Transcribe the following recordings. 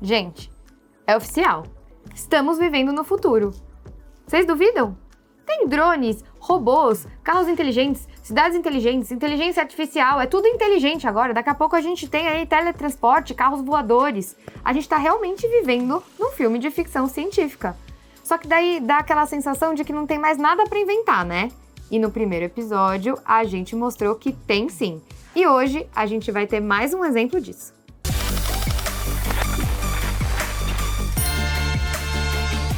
Gente, é oficial. Estamos vivendo no futuro. Vocês duvidam? Tem drones, robôs, carros inteligentes, cidades inteligentes, inteligência artificial, é tudo inteligente agora. Daqui a pouco a gente tem aí teletransporte, carros voadores. A gente tá realmente vivendo num filme de ficção científica. Só que daí dá aquela sensação de que não tem mais nada pra inventar, né? E no primeiro episódio a gente mostrou que tem sim. E hoje a gente vai ter mais um exemplo disso.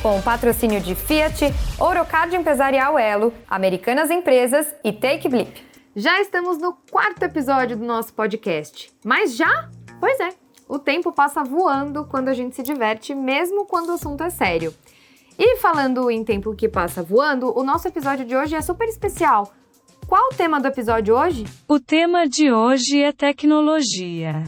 Com o patrocínio de Fiat, Ourocard Empresarial Elo, Americanas Empresas e Take Blip. Já estamos no 4º episódio do nosso podcast. Mas já? Pois é, o tempo passa voando quando a gente se diverte, mesmo quando o assunto é sério. E falando em tempo que passa voando, o nosso episódio de hoje é super especial. Qual o tema do episódio hoje? O tema de hoje é tecnologia.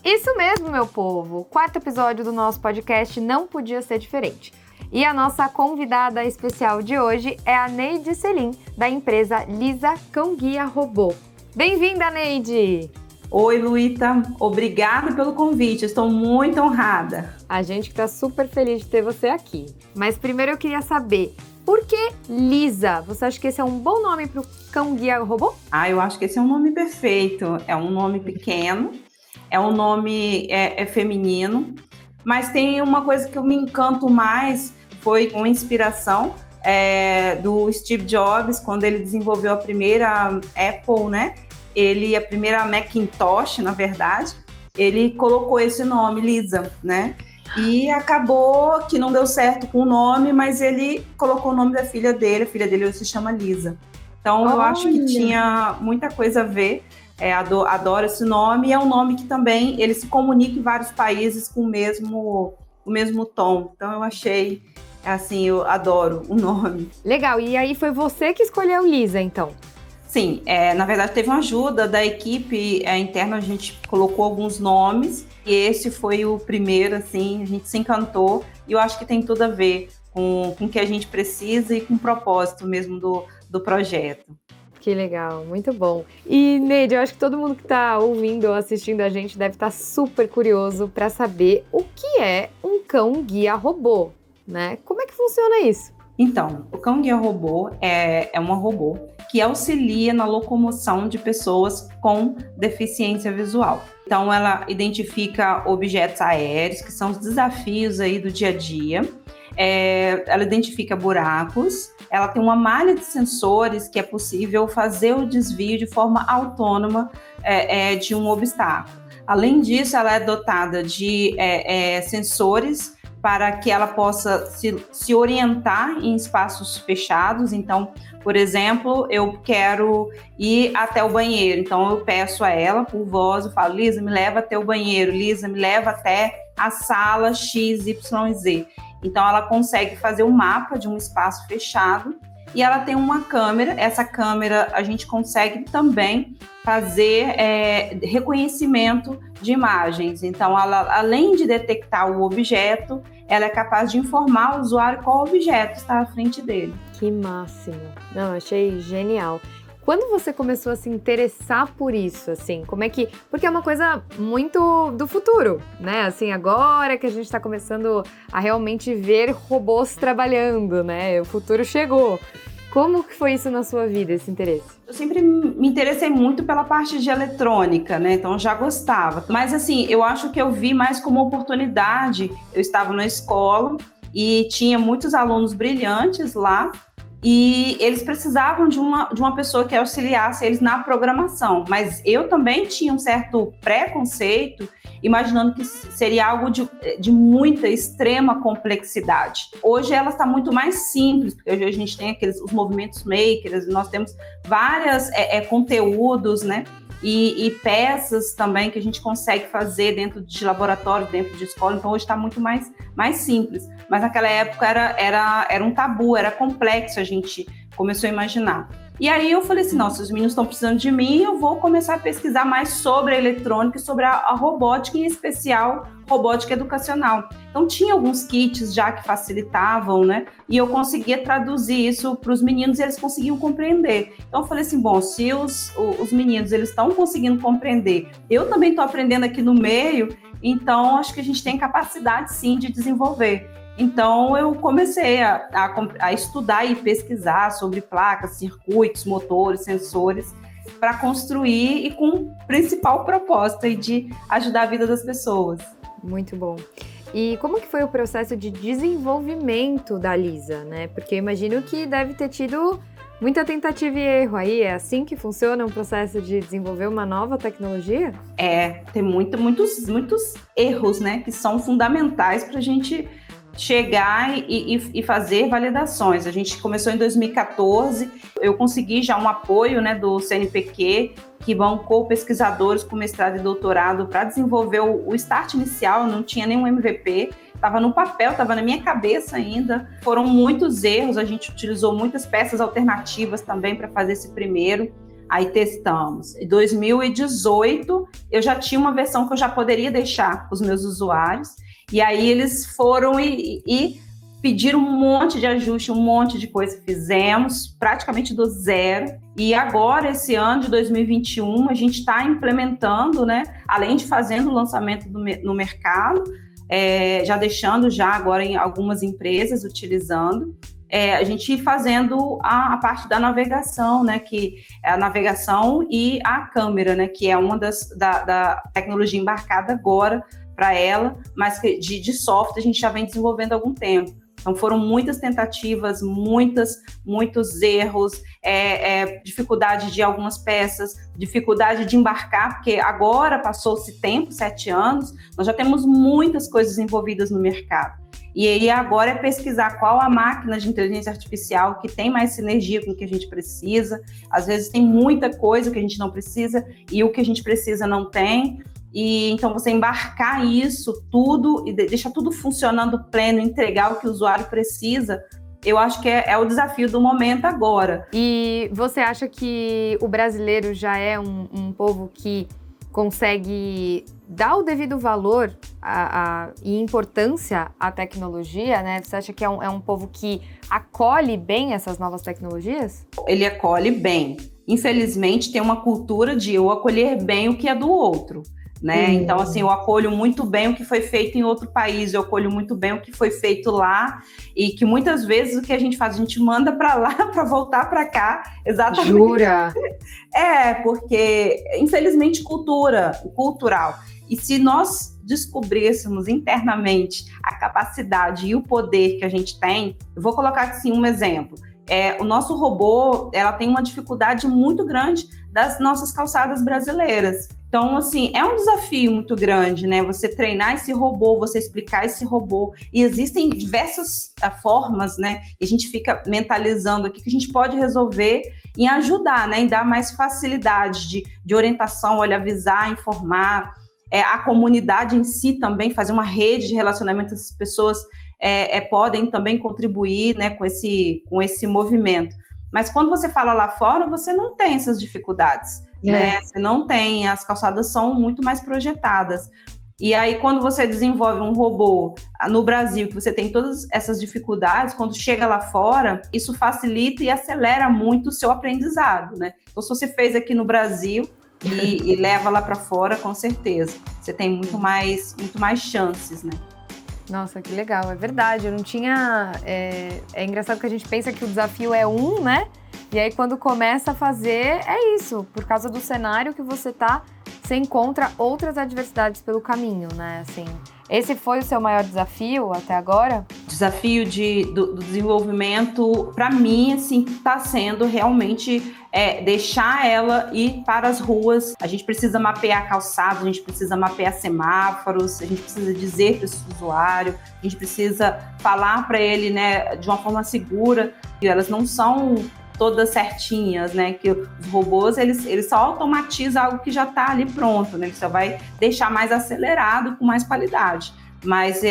Isso mesmo, meu povo! O 4º episódio do nosso podcast não podia ser diferente. E a nossa convidada especial de hoje é a Neide Selim, da empresa Lisa Cão Guia Robô. Bem-vinda, Neide! Oi, Luíta. Obrigada pelo convite. Estou muito honrada. A gente está super feliz de ter você aqui. Mas primeiro eu queria saber, por que Lisa? Você acha que esse é um bom nome para o Cão Guia Robô? Eu acho que esse é um nome perfeito. É um nome pequeno, é um nome feminino, mas tem uma coisa que eu me encanto mais, foi uma inspiração do Steve Jobs, quando ele desenvolveu a primeira Apple, né? A primeira Macintosh, na verdade, ele colocou esse nome, Lisa, né? E acabou que não deu certo com o nome, mas ele colocou o nome da filha dele, a filha dele hoje se chama Lisa. Então, eu acho que tinha muita coisa a ver, adoro esse nome, e é um nome que também ele se comunica em vários países com o mesmo tom. Então, eu achei, assim, eu adoro o nome. Legal, e aí foi você que escolheu Lisa, então? Sim, na verdade teve uma ajuda da equipe interna, a gente colocou alguns nomes e esse foi o primeiro, assim, a gente se encantou e eu acho que tem tudo a ver com o que a gente precisa e com o propósito mesmo do projeto. Que legal, muito bom. E, Neide, eu acho que todo mundo que está ouvindo ou assistindo a gente deve estar super curioso para saber o que é um cão guia robô, né? Como é que funciona isso? Então, o cão guia robô é uma robô que auxilia na locomoção de pessoas com deficiência visual. Então, ela identifica objetos aéreos, que são os desafios aí do dia a dia. Ela identifica buracos, ela tem uma malha de sensores que é possível fazer o desvio de forma autônoma de um obstáculo. Além disso, ela é dotada de sensores para que ela possa se orientar em espaços fechados. Então, por exemplo, eu quero ir até o banheiro, então eu peço a ela por voz, eu falo, Lisa, me leva até o banheiro, Lisa, me leva até a sala XYZ. Então, ela consegue fazer um mapa de um espaço fechado e ela tem uma câmera. Essa câmera a gente consegue também fazer reconhecimento de imagens. Então, ela, além de detectar o objeto, ela é capaz de informar o usuário qual objeto está à frente dele. Que máximo! Não, achei genial. Quando você começou a se interessar por isso, assim, como é que... Porque é uma coisa muito do futuro, né? Assim, agora que a gente está começando a realmente ver robôs trabalhando, né? O futuro chegou. Como que foi isso na sua vida, esse interesse? Eu sempre me interessei muito pela parte de eletrônica, né? Então eu já gostava. Mas assim, eu acho que eu vi mais como oportunidade. Eu estava na escola e tinha muitos alunos brilhantes lá e eles precisavam de uma pessoa que auxiliasse eles na programação. Mas eu também tinha um certo preconceito, imaginando que seria algo de muita, extrema complexidade. Hoje ela está muito mais simples, porque hoje a gente tem os movimentos makers, nós temos vários conteúdos, né? E peças também que a gente consegue fazer dentro de laboratório, dentro de escola. Então hoje está muito mais simples. Mas naquela época era um tabu, era complexo, a gente começou a imaginar. E aí eu falei assim, não, se os meninos estão precisando de mim, eu vou começar a pesquisar mais sobre a eletrônica e sobre a robótica, em especial robótica educacional. Então tinha alguns kits já que facilitavam, né? E eu conseguia traduzir isso para os meninos e eles conseguiam compreender. Então eu falei assim, bom, se os meninos eles estão conseguindo compreender, eu também estou aprendendo aqui no meio, Então, acho que a gente tem capacidade, sim, de desenvolver. Então, eu comecei a estudar e pesquisar sobre placas, circuitos, motores, sensores, para construir e com o principal propósito aí de ajudar a vida das pessoas. Muito bom. E como que foi o processo de desenvolvimento da Lisa, né? Porque eu imagino que deve ter tido muita tentativa e erro aí. É assim que funciona um processo de desenvolver uma nova tecnologia? Tem muitos erros, né, que são fundamentais para a gente chegar e fazer validações. A gente começou em 2014, eu consegui já um apoio, né, do CNPq, que bancou pesquisadores com mestrado e doutorado para desenvolver o start inicial. Não tinha nenhum MVP, estava no papel, estava na minha cabeça ainda. Foram muitos erros, a gente utilizou muitas peças alternativas também para fazer esse primeiro. Aí testamos. Em 2018, eu já tinha uma versão que eu já poderia deixar para os meus usuários, e aí eles foram e pediram um monte de ajuste, um monte de coisa. Fizemos praticamente do zero. E agora, esse ano de 2021, a gente está implementando, né? Além de fazendo o lançamento no mercado, já deixando já agora em algumas empresas utilizando, a gente fazendo a parte da navegação, né? Que é a navegação e a câmera, né? Que é uma da tecnologia embarcada agora para ela, mas de software a gente já vem desenvolvendo há algum tempo. Então foram muitas tentativas, muitos erros, dificuldade de algumas peças, dificuldade de embarcar, porque agora passou-se tempo, 7 anos, nós já temos muitas coisas envolvidas no mercado. E aí agora é pesquisar qual a máquina de inteligência artificial que tem mais sinergia com o que a gente precisa. Às vezes tem muita coisa que a gente não precisa e o que a gente precisa não tem. E então você embarcar isso tudo e deixar tudo funcionando pleno, entregar o que o usuário precisa, eu acho que é o desafio do momento agora. E você acha que o brasileiro já é um povo que consegue dar o devido valor e importância à tecnologia, né? Você acha que é um povo que acolhe bem essas novas tecnologias? Ele acolhe bem. Infelizmente, tem uma cultura de eu acolher bem o que é do outro. Né? Então, assim, eu acolho muito bem o que foi feito em outro país, eu acolho muito bem o que foi feito lá, e que muitas vezes o que a gente faz, a gente manda para lá para voltar para cá, exatamente. Jura? Porque, infelizmente, cultural. E se nós descobríssemos internamente a capacidade e o poder que a gente tem, eu vou colocar assim um exemplo. O nosso robô, ela tem uma dificuldade muito grande das nossas calçadas brasileiras. Então, assim, é um desafio muito grande, né? Você treinar esse robô, você explicar esse robô. E existem diversas formas, né? E a gente fica mentalizando aqui que a gente pode resolver em ajudar, né? Em dar mais facilidade de orientação, avisar, informar. A comunidade em si também, fazer uma rede de relacionamento, essas pessoas podem também contribuir, né, com esse movimento. Mas quando você fala lá fora, você não tem essas dificuldades, né? Você não tem, as calçadas são muito mais projetadas. E aí, quando você desenvolve um robô no Brasil, que você tem todas essas dificuldades, quando chega lá fora, isso facilita e acelera muito o seu aprendizado, né? Então, se você fez aqui no Brasil e leva lá para fora, com certeza, você tem muito mais chances, né? Nossa, que legal, é verdade, eu não tinha... É engraçado que a gente pensa que o desafio é né? E aí quando começa a fazer, é isso, por causa do cenário que você tá, você encontra outras adversidades pelo caminho, né? Assim, esse foi o seu maior desafio até agora? Desafio do desenvolvimento, para mim, assim, está sendo realmente deixar ela ir para as ruas. A gente precisa mapear calçados, a gente precisa mapear semáforos, a gente precisa dizer para esse usuário, a gente precisa falar para ele, né, de uma forma segura, que elas não são todas certinhas, né? Que os robôs, eles só automatizam algo que já está ali pronto, né? Ele só vai deixar mais acelerado, com mais qualidade. Mas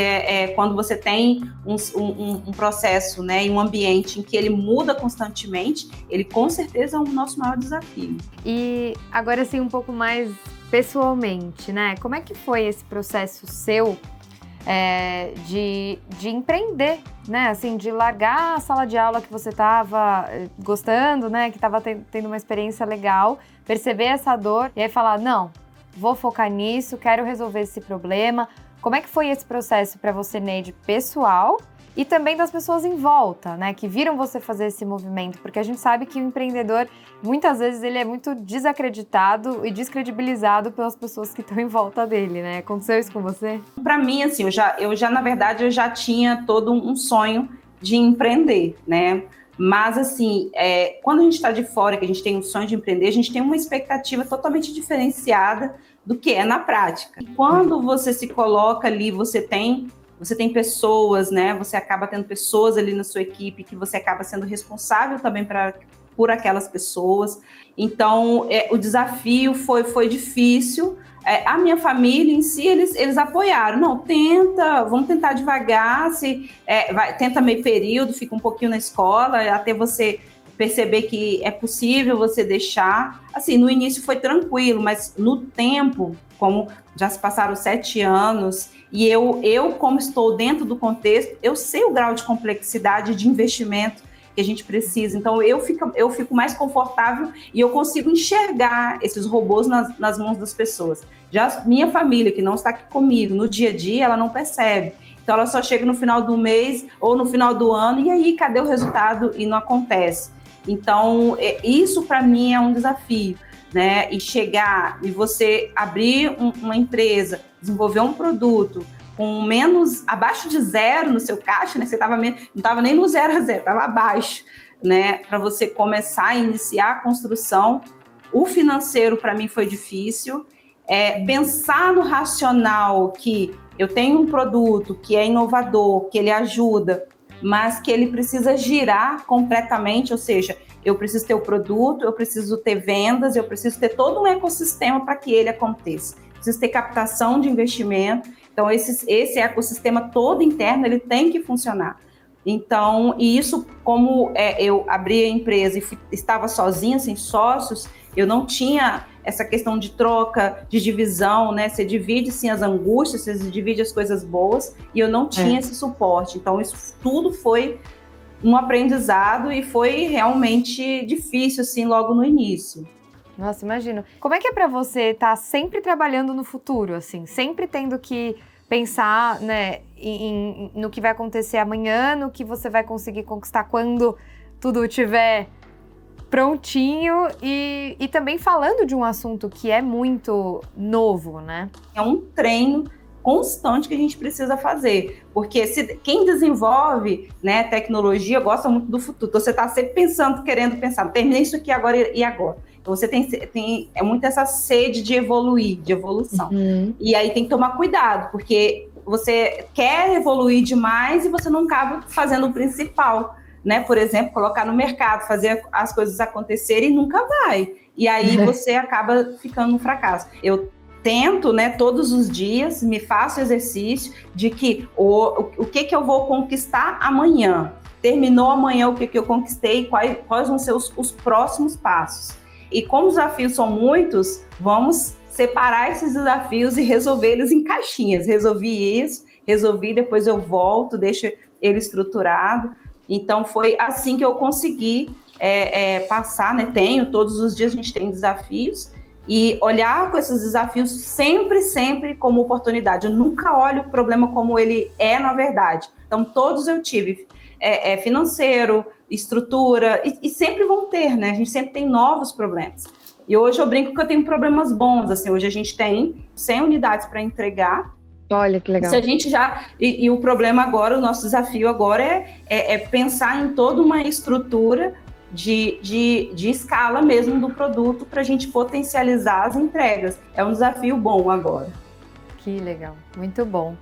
quando você tem um processo, né, em um ambiente em que ele muda constantemente, ele com certeza é o nosso maior desafio. E agora, assim, um pouco mais pessoalmente, né? Como é que foi esse processo seu de empreender, né? Assim, de largar a sala de aula que você estava gostando, né? Que estava tendo uma experiência legal, perceber essa dor e aí falar, não, vou focar nisso, quero resolver esse problema. Como é que foi esse processo para você, Neide, pessoal e também das pessoas em volta, né, que viram você fazer esse movimento? Porque a gente sabe que o empreendedor, muitas vezes, ele é muito desacreditado e descredibilizado pelas pessoas que estão em volta dele, né? Aconteceu isso com você? Para mim, assim, na verdade, eu já tinha todo um sonho de empreender, né? Mas, assim, quando a gente está de fora, que a gente tem um sonho de empreender, a gente tem uma expectativa totalmente diferenciada do que é na prática. E quando você se coloca ali, você tem pessoas, né? Você acaba tendo pessoas ali na sua equipe que você acaba sendo responsável também por aquelas pessoas. Então, o desafio foi difícil. A minha família em si, eles apoiaram. Não, vamos tentar devagar, tenta meio período, fica um pouquinho na escola, até você perceber que é possível você deixar. Assim, no início foi tranquilo, mas no tempo, como já se passaram 7 anos, e eu como estou dentro do contexto, eu sei o grau de complexidade de investimento que a gente precisa. Então, eu fico mais confortável e eu consigo enxergar esses robôs nas mãos das pessoas. Já minha família, que não está aqui comigo, no dia a dia, ela não percebe. Então, ela só chega no final do mês ou no final do ano, e aí, cadê o resultado? E não acontece. Então, isso para mim é um desafio, né? E chegar e você abrir uma empresa, desenvolver um produto com abaixo de 0 no seu caixa, né? Você não estava nem no 0 a 0, estava abaixo, né? Para você começar a iniciar a construção. O financeiro, para mim, foi difícil. Pensar no racional, que eu tenho um produto que é inovador, que ele ajuda, mas que ele precisa girar completamente, ou seja, eu preciso ter o produto, eu preciso ter vendas, eu preciso ter todo um ecossistema para que ele aconteça. Preciso ter captação de investimento. Então, esse ecossistema todo interno, ele tem que funcionar. Então, e isso, como eu abri a empresa e estava sozinha, sem sócios, eu não tinha essa questão de troca, de divisão, né? Você divide, sim, as angústias, você divide as coisas boas, e eu não tinha esse suporte. Então, isso tudo foi um aprendizado e foi realmente difícil, assim, logo no início. Nossa, imagino. Como é que é para você estar sempre trabalhando no futuro, assim, sempre tendo que pensar, né, no que vai acontecer amanhã, no que você vai conseguir conquistar quando tudo estiver prontinho e também falando de um assunto que é muito novo, né? É um treino constante que a gente precisa fazer, porque quem desenvolve, né, tecnologia gosta muito do futuro. Então, você está sempre querendo pensar, terminei isso aqui agora e agora. Então, você tem muito essa sede de evoluir, de evolução. Uhum. E aí tem que tomar cuidado, porque você quer evoluir demais e você não acaba fazendo o principal, né? Por exemplo, colocar no mercado, fazer as coisas acontecerem e nunca vai. E aí você acaba ficando um fracasso. Eu tento, né, todos os dias, me faço exercício de que o que eu vou conquistar amanhã. Terminou amanhã, o que eu conquistei, quais vão ser os próximos passos. E como os desafios são muitos, vamos separar esses desafios e resolver eles em caixinhas. Resolvi, depois eu volto, deixo ele estruturado. Então, foi assim que eu consegui passar, né? Todos os dias a gente tem desafios, e olhar com esses desafios sempre como oportunidade. Eu nunca olho o problema como ele é na verdade. Então, todos eu tive, financeiro, estrutura, e sempre vão ter, né? A gente sempre tem novos problemas. E hoje eu brinco que eu tenho problemas bons, assim, hoje a gente tem 100 unidades para entregar. Olha que legal. Se a gente e o problema agora, o nosso desafio agora é pensar em toda uma estrutura de escala mesmo do produto para a gente potencializar as entregas. É um desafio bom agora. Que legal, muito bom.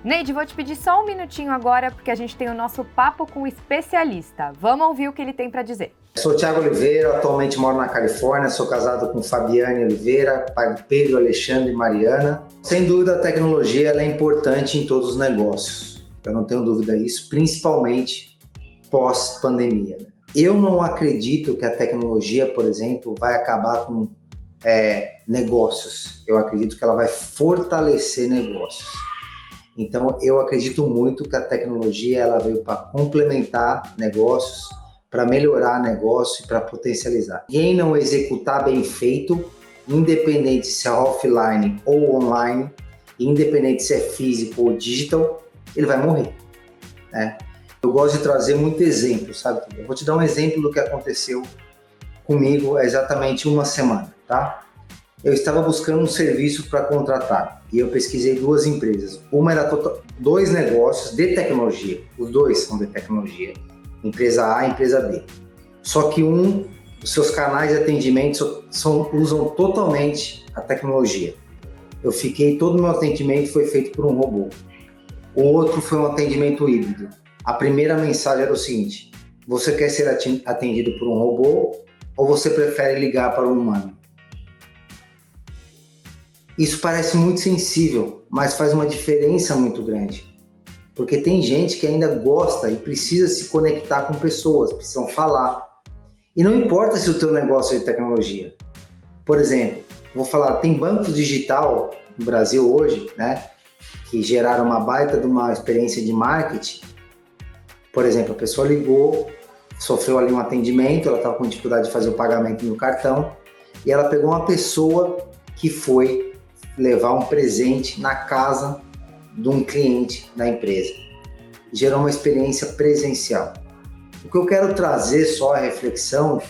Neide, vou te pedir só um minutinho agora, porque a gente tem o nosso papo com o especialista. Vamos ouvir o que ele tem para dizer. Sou Thiago Oliveira, atualmente moro na Califórnia, sou casado com Fabiane Oliveira, pai de Pedro, Alexandre e Mariana. Sem dúvida, a tecnologia ela é importante em todos os negócios. Eu não tenho dúvida disso, principalmente pós-pandemia. Eu não acredito que a tecnologia, por exemplo, vai acabar com negócios. Eu acredito que ela vai fortalecer negócios. Então, eu acredito muito que a tecnologia ela veio para complementar negócios, para melhorar negócio e para potencializar. Quem não executar bem feito independente se é offline ou online, independente se é físico ou digital, ele vai morrer, né? Eu gosto de trazer muito exemplo, sabe? Eu vou te dar um exemplo do que aconteceu comigo há exatamente uma semana, tá? Eu estava buscando um serviço para contratar e eu pesquisei 2 empresas. Uma era 2 negócios de tecnologia, os 2 são de tecnologia, empresa A e empresa B. Só que os seus canais de atendimento usam totalmente a tecnologia. Todo o meu atendimento foi feito por um robô. O outro foi um atendimento híbrido. A primeira mensagem era o seguinte: você quer ser atendido por um robô ou você prefere ligar para um humano? Isso parece muito sensível, mas faz uma diferença muito grande. Porque tem gente que ainda gosta e precisa se conectar com pessoas, precisam falar. E não importa se o teu negócio é de tecnologia. Por exemplo, vou falar, tem banco digital no Brasil hoje, né, que geraram uma baita de uma experiência de marketing. Por exemplo, a pessoa ligou, sofreu ali um atendimento, ela estava com dificuldade de fazer o pagamento no cartão, e ela pegou uma pessoa que foi levar um presente na casa de um cliente da empresa. Gerou uma experiência presencial. O que eu quero trazer só a reflexão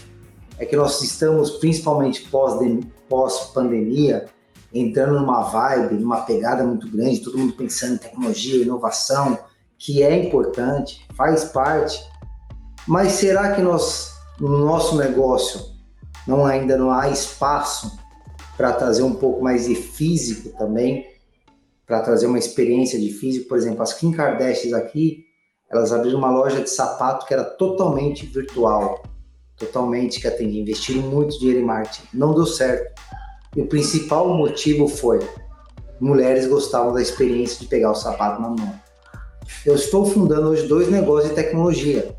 é que nós estamos, principalmente pós-pandemia, entrando numa vibe, numa pegada muito grande, todo mundo pensando em tecnologia, inovação, que é importante, faz parte, mas será que no nosso negócio ainda não há espaço para trazer um pouco mais de físico também, para trazer uma experiência de físico? Por exemplo, as Kim Kardashians aqui, elas abriram uma loja de sapato que era totalmente virtual, totalmente que atendia, investiram muito dinheiro em marketing, não deu certo. E o principal motivo foi: mulheres gostavam da experiência de pegar o sapato na mão. Eu estou fundando hoje 2 negócios de tecnologia.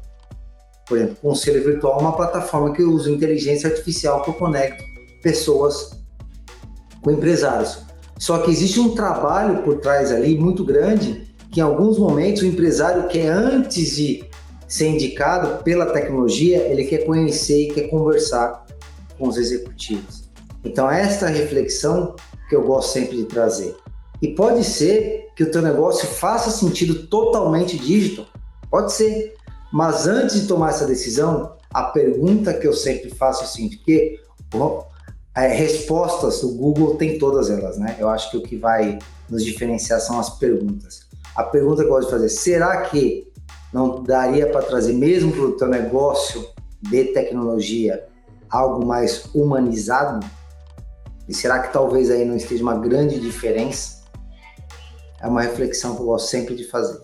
Por exemplo, Conselho Virtual é uma plataforma que eu uso inteligência artificial que eu conecto pessoas com empresários. Só que existe um trabalho por trás ali muito grande, que em alguns momentos o empresário quer, antes de ser indicado pela tecnologia, ele quer conhecer e quer conversar com os executivos. Então esta reflexão que eu gosto sempre de trazer. E pode ser que o teu negócio faça sentido totalmente digital, pode ser, mas antes de tomar essa decisão, a pergunta que eu sempre faço é o seguinte, porque respostas do Google tem todas elas, né? Eu acho que o que vai nos diferenciar são as perguntas. A pergunta que eu gosto de fazer: será que não daria para trazer, mesmo para o teu negócio de tecnologia, algo mais humanizado? E será que talvez aí não esteja uma grande diferença? É uma reflexão que eu gosto sempre de fazer.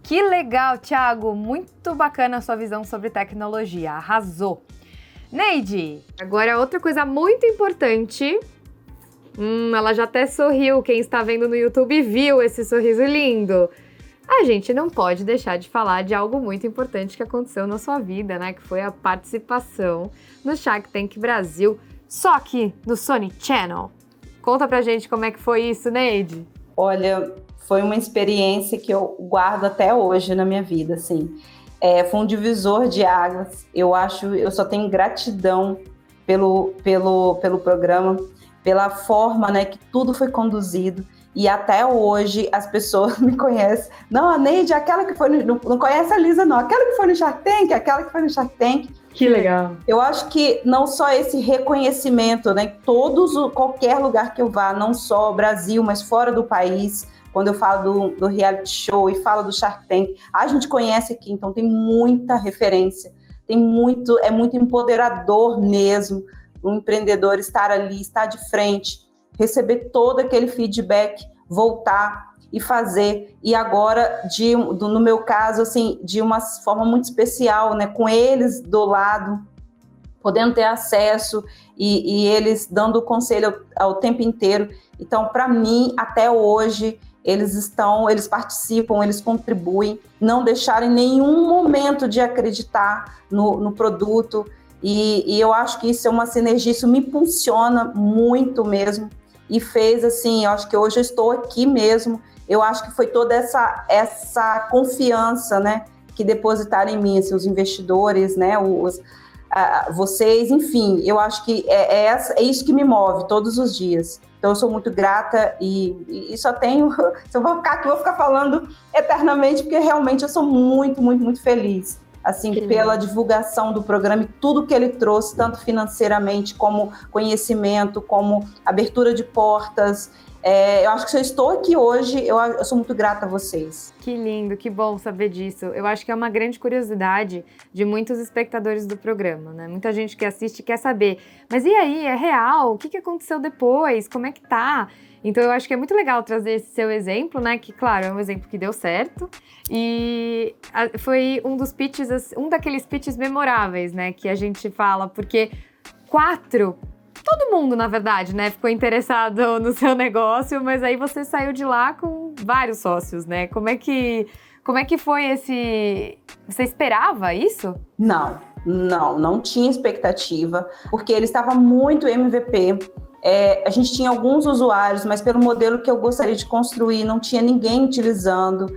Que legal, Thiago! Muito bacana a sua visão sobre tecnologia. Arrasou! Neide, agora outra coisa muito importante. Ela já até sorriu. Quem está vendo no YouTube viu esse sorriso lindo. A gente não pode deixar de falar de algo muito importante que aconteceu na sua vida, né? Que foi a participação no Shark Tank Brasil, só aqui no Sony Channel. Conta pra gente como é que foi isso, Neide. Olha, foi uma experiência que eu guardo até hoje na minha vida, assim. Foi um divisor de águas. Eu só tenho gratidão pelo programa, pela forma, né, que tudo foi conduzido. E até hoje as pessoas me conhecem. Não, a Neide, aquela que foi não conhece a Lisa, não. Aquela que foi no Shark Tank, aquela que foi no Shark Tank. Que legal. Eu acho que não só esse reconhecimento, né? Qualquer lugar que eu vá, não só o Brasil, mas fora do país, quando eu falo do reality show e falo do Shark Tank, a gente conhece aqui, então tem muita referência. É muito empoderador mesmo o empreendedor estar ali, estar de frente, receber todo aquele feedback, voltar e fazer. E agora, no meu caso, assim, de uma forma muito especial, né, com eles do lado, podendo ter acesso e eles dando conselho ao tempo inteiro. Então, para mim, até hoje, eles participam, eles contribuem, não deixaram em nenhum momento de acreditar no produto. E eu acho que isso é uma sinergia, isso me impulsiona muito mesmo. E fez assim, eu acho que hoje eu estou aqui mesmo. Eu acho que foi toda essa confiança, né, que depositaram em mim, assim, os investidores, né, vocês, enfim, eu acho que é isso que me move todos os dias. Então, eu sou muito grata e só tenho... Se eu vou ficar aqui, vou ficar falando eternamente, porque realmente eu sou muito, muito, muito feliz, assim, pela divulgação do programa e tudo que ele trouxe, tanto financeiramente, como conhecimento, como abertura de portas. Eu acho que se eu estou aqui hoje, eu sou muito grata a vocês. Que lindo, que bom saber disso. Eu acho que é uma grande curiosidade de muitos espectadores do programa, né? Muita gente que assiste quer saber, mas e aí, é real? O que aconteceu depois? Como é que tá? Então eu acho que é muito legal trazer esse seu exemplo, né? Que, claro, é um exemplo que deu certo. E foi um daqueles pitches memoráveis, né? Que a gente fala, porque 4... Todo mundo, na verdade, né, ficou interessado no seu negócio, mas aí você saiu de lá com vários sócios, né? Como é que foi esse... Você esperava isso? Não tinha expectativa, porque ele estava muito MVP. A gente tinha alguns usuários, mas pelo modelo que eu gostaria de construir, não tinha ninguém utilizando.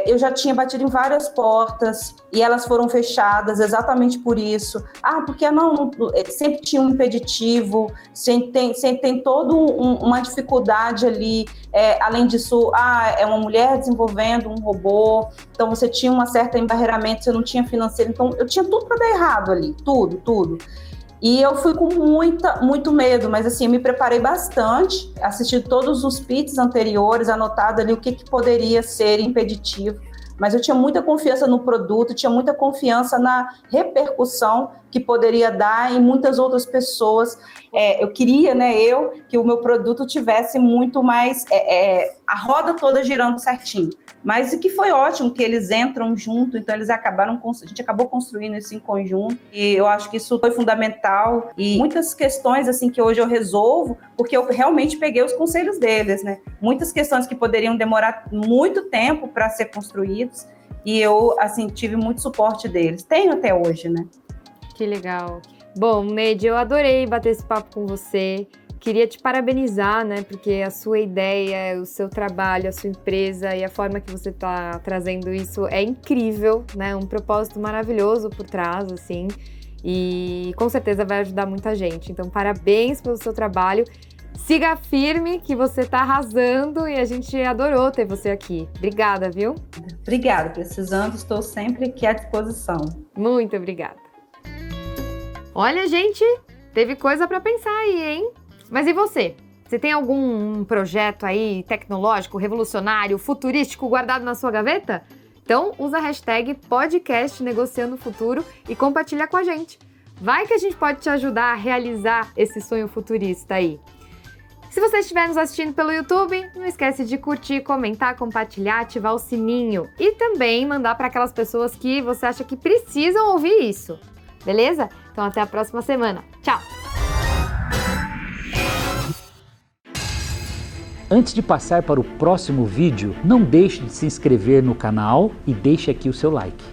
Eu já tinha batido em várias portas e elas foram fechadas exatamente por isso. Porque sempre tinha um impeditivo, sempre tem toda uma dificuldade ali. Além disso, é uma mulher desenvolvendo um robô, então você tinha um certo embarreiramento, você não tinha financeiro, então eu tinha tudo para dar errado ali, tudo. E eu fui com muito medo, mas assim, eu me preparei bastante, assisti todos os pitches anteriores, anotado ali o que poderia ser impeditivo, mas eu tinha muita confiança no produto, tinha muita confiança na repercussão que poderia dar em muitas outras pessoas. Eu queria, que o meu produto tivesse muito mais, a roda toda girando certinho. Mas o que foi ótimo, que eles entram junto, então eles a gente acabou construindo isso em conjunto, e eu acho que isso foi fundamental, e muitas questões assim que hoje eu resolvo, porque eu realmente peguei os conselhos deles, né? Muitas questões que poderiam demorar muito tempo para ser construídas, e eu, assim, tive muito suporte deles. Tenho até hoje, né? Que legal. Bom, Neide, eu adorei bater esse papo com você. Queria te parabenizar, né? Porque a sua ideia, o seu trabalho, a sua empresa e a forma que você está trazendo isso é incrível, né? Um propósito maravilhoso por trás, assim. E com certeza vai ajudar muita gente. Então, parabéns pelo seu trabalho. Siga firme, que você está arrasando e a gente adorou ter você aqui. Obrigada, viu? Obrigada. Precisando, estou sempre aqui à disposição. Muito obrigada. Olha, gente, teve coisa para pensar aí, hein? Mas e você? Você tem algum projeto aí tecnológico, revolucionário, futurístico guardado na sua gaveta? Então usa a hashtag podcast Negociando o Futuro e compartilha com a gente. Vai que a gente pode te ajudar a realizar esse sonho futurista aí. Se você estiver nos assistindo pelo YouTube, não esquece de curtir, comentar, compartilhar, ativar o sininho e também mandar para aquelas pessoas que você acha que precisam ouvir isso. Beleza? Então até a próxima semana. Tchau! Antes de passar para o próximo vídeo, não deixe de se inscrever no canal e deixe aqui o seu like.